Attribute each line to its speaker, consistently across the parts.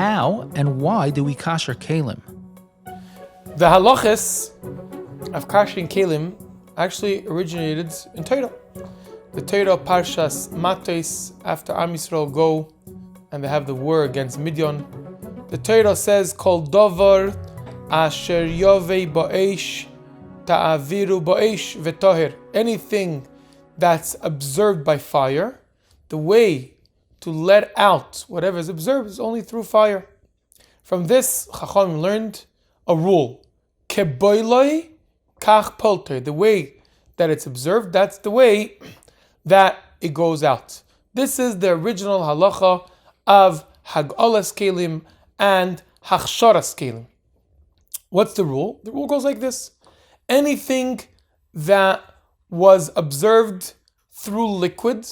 Speaker 1: how and why do we kasher Kailim?
Speaker 2: The halachas of kashering Kailim actually originated in Torah. The Torah Parshas Matos, after Am Yisrael go and they have the war against Midian, the Torah says, Kol dovar asher yovei ba'esh ta'aviru ba'esh v'toher. Anything that's observed by fire, the way to let out whatever is observed is only through fire. From this, Chachamim learned a rule. Keboiloi kach polter. The way that it's observed, that's the way that it goes out. This is the original halacha of Hag'olas Kailim and Hachsharas Kailim. What's the rule? The rule goes like this. Anything that was observed through liquid,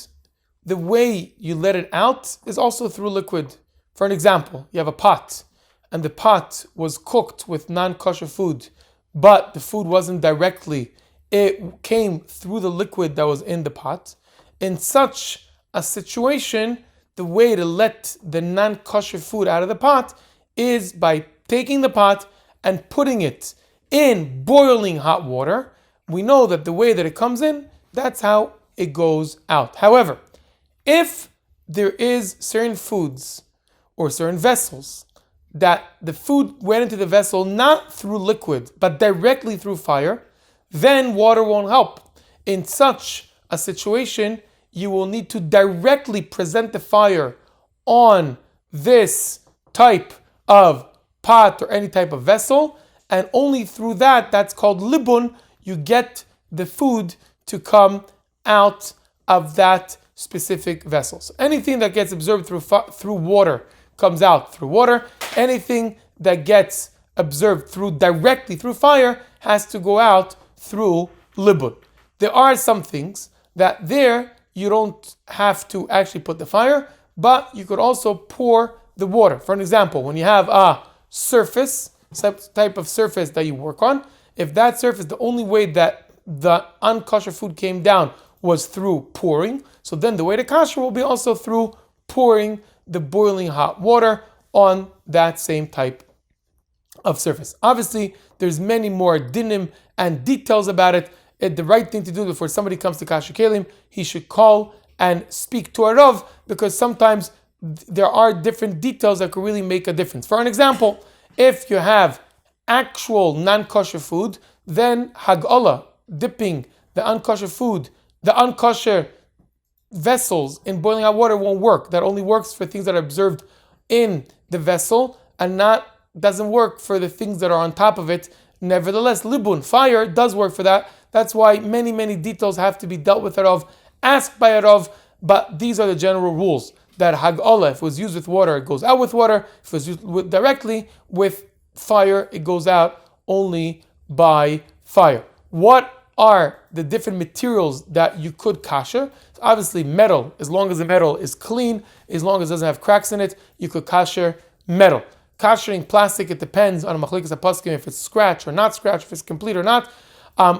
Speaker 2: the way you let it out is also through liquid. For an example, you have a pot, and the pot was cooked with non-kosher food, but the food wasn't directly, it came through the liquid that was in the pot. In such a situation, the way to let the non-kosher food out of the pot is by taking the pot and putting it in boiling hot water. We know that the way that it comes in, that's how it goes out. However, if there is certain foods or certain vessels that the food went into the vessel not through liquid, but directly through fire, then water won't help. In such a situation, you will need to directly present the fire on this type of pot or any type of vessel, and only through that, that's called libun, you get the food to come out of that specific vessel. So anything that gets observed through water comes out through water. Anything that gets observed directly through fire has to go out through libun. There are some things that there you don't have to actually put the fire, but you could also pour the water. For an example, when you have a surface, type of surface that you work on, if that surface, the only way that the unkosher food came down was through pouring, so then the way to kasher will be also through pouring the boiling hot water on that same type of surface. Obviously, there's many more dinim and details about it. The right thing to do before somebody comes to kasher Kailim, he should call and speak to a Rav, because sometimes there are different details that could really make a difference. For an example, if you have actual non-kosher food, then hag'olah, dipping the unkosher food, the unkosher vessels in boiling hot water won't work. That only works for things that are observed in the vessel and doesn't work for the things that are on top of it. Nevertheless, libun, fire, does work for that. That's why many, many details have to be dealt with asked by a Rav, but these are the general rules. That hag'olah, if it was used with water, it goes out with water. If it was used directly with fire, it goes out only by fire. What are the different materials that you could kasher? So obviously metal, as long as the metal is clean, as long as it doesn't have cracks in it, you could kasher metal. Kashering plastic, it depends on a machlekes hapaskim if it's scratch or not scratch, if it's complete or not.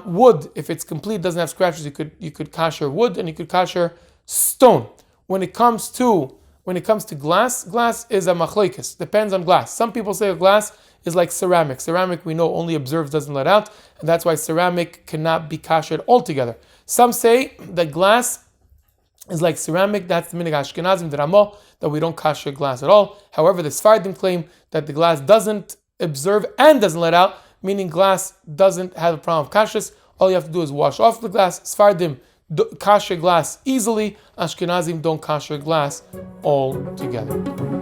Speaker 2: Wood, if it's complete, doesn't have scratches, you could kasher wood, and you could kasher stone. When it comes to glass is a machlekes. Depends on glass. Some people say a glass is like ceramic. Ceramic, we know, only observes, doesn't let out, and that's why ceramic cannot be kashered altogether. Some say that glass is like ceramic. That's the minig Ashkenazim, the Ramah, that we don't kasher glass at all. However, the Sfardim claim that the glass doesn't observe and doesn't let out, meaning glass doesn't have a problem of kashrus. All you have to do is wash off the glass. Sfardim kasher glass easily. Ashkenazim don't kasher glass altogether.